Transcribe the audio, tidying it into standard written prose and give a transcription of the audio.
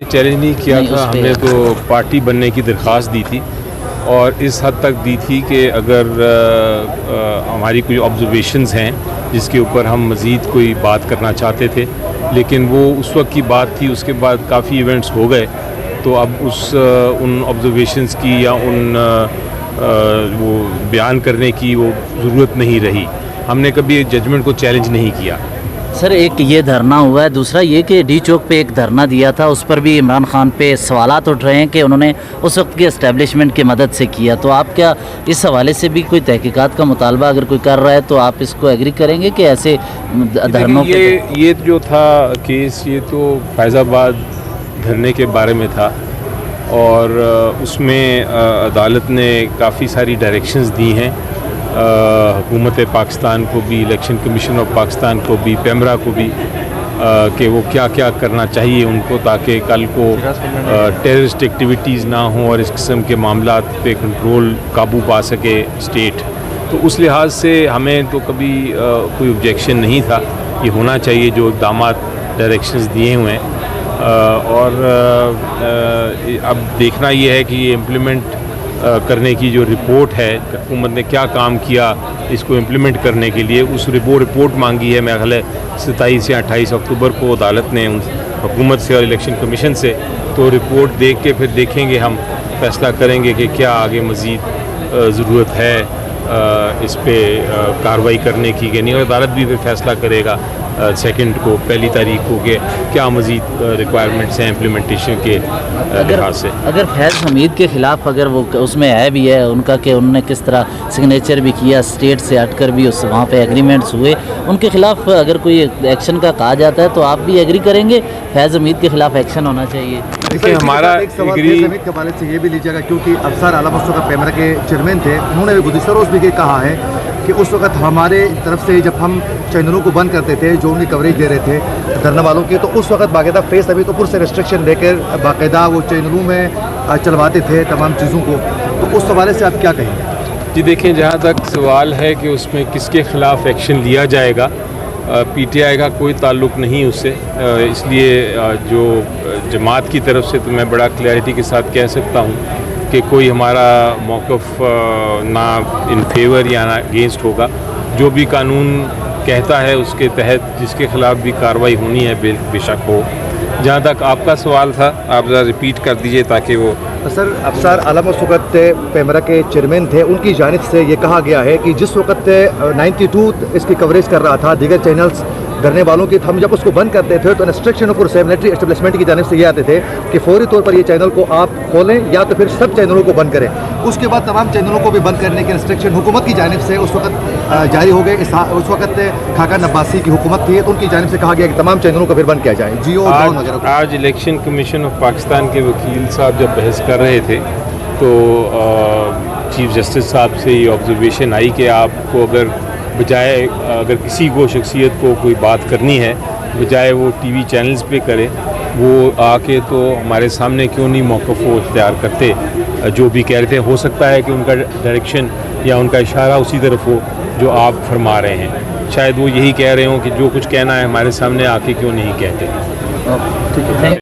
Challenge नहीं किया था, हमने तो पार्टी बनने की दरख्वास्त दी थी और इस हद तक दी थी कि अगर हमारी कोई ऑब्जर्वेशंस हैं जिसके ऊपर हम मज़ीद कोई बात करना चाहते थे, लेकिन वो उस वक्त की बात थी। उसके बाद काफ़ी इवेंट्स हो गए, तो अब उन ऑब्जर्वेशंस की या उन वो बयान करने की वो ज़रूरत नहीं रही। हमने कभी जजमेंट को चैलेंज नहीं किया। सर, एक ये धरना हुआ है, दूसरा ये कि डी चौक पे एक धरना दिया था, उस पर भी इमरान खान पे सवालात उठ रहे हैं कि उन्होंने उस वक्त की एस्टेब्लिशमेंट की मदद से किया। तो आप क्या इस हवाले से भी कोई तहकीकात का मुतालबा अगर कोई कर रहा है तो आप इसको एग्री करेंगे कि ऐसे धरनों पे? ये जो था केस, ये तो फैज़ाबाद धरने के बारे में था और उसमें अदालत ने काफ़ी सारी डायरेक्शंस दी हैं हुकूमत पाकिस्तान को भी, इलेक्शन कमीशन ऑफ पाकिस्तान को भी, पेमरा को भी, कि वो क्या क्या करना चाहिए उनको ताकि कल को टेररिस्ट एक्टिविटीज़ ना हों और इस किस्म के मामलात पे कंट्रोल काबू पा सके स्टेट। तो उस लिहाज से हमें तो कभी कोई ऑब्जेक्शन नहीं था। ये होना चाहिए जो इक़दामात डायरेक्शंस दिए हुए हैं और अब देखना ये है कि ये इम्प्लीमेंट करने की जो रिपोर्ट है, हुकूमत ने क्या काम किया इसको इम्प्लीमेंट करने के लिए, उस रिपोर्ट मांगी है। मेरा ख्याल है 27 या 28 अक्टूबर को अदालत ने उन हुकूमत से और इलेक्शन कमीशन से, तो रिपोर्ट देख के फिर देखेंगे, हम फैसला करेंगे कि क्या आगे मज़ीद ज़रूरत है इस पे कार्रवाई करने की कि नहीं। और अदालत भी फिर फैसला करेगा 2 को, 1 तारीख को, कि क्या मज़ीद रिक्वायरमेंट्स हैं इम्प्लीमेंटेशन के लिहाज से। अगर फैज़ हमीद के ख़िलाफ़ अगर वो उसमें है भी है उनका कि उन्होंने किस तरह सिग्नेचर भी किया, स्टेट से हटकर भी उस वहाँ पे एग्रीमेंट्स हुए, उनके ख़िलाफ़ अगर कोई एक्शन का कहा जाता है तो आप भी एग्री करेंगे फैज़ हमीद के ख़िलाफ़ एक्शन होना चाहिए? देखिए, हमारा एक सवाल फैज़ हमीद के हवाले से ये भी लीजिएगा, क्योंकि अफसर आला मुस्तफ़ा पेमरा के चेयरमैन थे, उन्होंने भी गुज़िश्ता रोज़ भी ये कहा है कि उस वक्त हमारे तरफ से जब हम चैनलों को बंद करते थे जो उनकी कवरेज दे रहे थे धरना वालों की, तो उस वक्त बाकायदा फैज़ हमीद ऊपर से रिस्ट्रिक्शन देकर बाकायदा वो चैनलों में चलवाते थे तमाम चीज़ों को। तो उस हवाले से आप क्या कहेंगे? जी देखें, जहाँ तक सवाल है कि उसमें किसके ख़िलाफ़ एक्शन लिया जाएगा, पीटीआई का कोई ताल्लुक़ नहीं उससे, इसलिए जो जमात की तरफ से तो मैं बड़ा क्लैरिटी के साथ कह सकता हूँ कि कोई हमारा मौक़िफ़ ना इन फेवर या ना अगेंस्ट होगा। जो भी कानून कहता है उसके तहत जिसके ख़िलाफ़ भी कार्रवाई होनी है बेशक हो। जहाँ तक आपका सवाल था, आप ज़रा रिपीट कर दीजिए ताकि वो। सर, अफसर आला मुस्तफ़ा पेमरा के चेयरमैन थे, उनकी जानिब से ये कहा गया है कि जिस वक्त 92 इसकी कवरेज कर रहा था दीगर चैनल्स करने वालों की, हम जब उसको बंद करते थे तो इंस्ट्रक्शन ऊपर से मिलिट्री एस्टेब्लिशमेंट की जानिब से ये आते थे कि फौरी तौर पर ये चैनल को आप खोलें या तो फिर सब चैनलों को बंद करें। उसके बाद तमाम चैनलों को भी बंद करने के इंस्ट्रक्शन हुकूमत की जानिब से उस वक्त जारी हो गए। उस वक्त खाकान अब्बासी की हुकूमत थी, तो उनकी जानिब से कहा गया कि तमाम चैनलों को फिर बंद किया जाए। जियो वगैरह। आज इलेक्शन कमीशन ऑफ पाकिस्तान के वकील साहब जब बहस कर रहे थे तो चीफ जस्टिस साहब से ये ऑब्जर्वेशन आई कि आपको अगर किसी को शख्सियत को कोई बात करनी है, बजाय वो टीवी चैनल्स पे करे, वो आके तो हमारे सामने क्यों नहीं मौक़िफ़ वो इख्तियार करते जो भी कह रहे थे। हो सकता है कि उनका डायरेक्शन या उनका इशारा उसी तरफ हो जो आप फरमा रहे हैं। शायद वो यही कह रहे हों कि जो कुछ कहना है हमारे सामने आके क्यों नहीं कहते। ठीक है।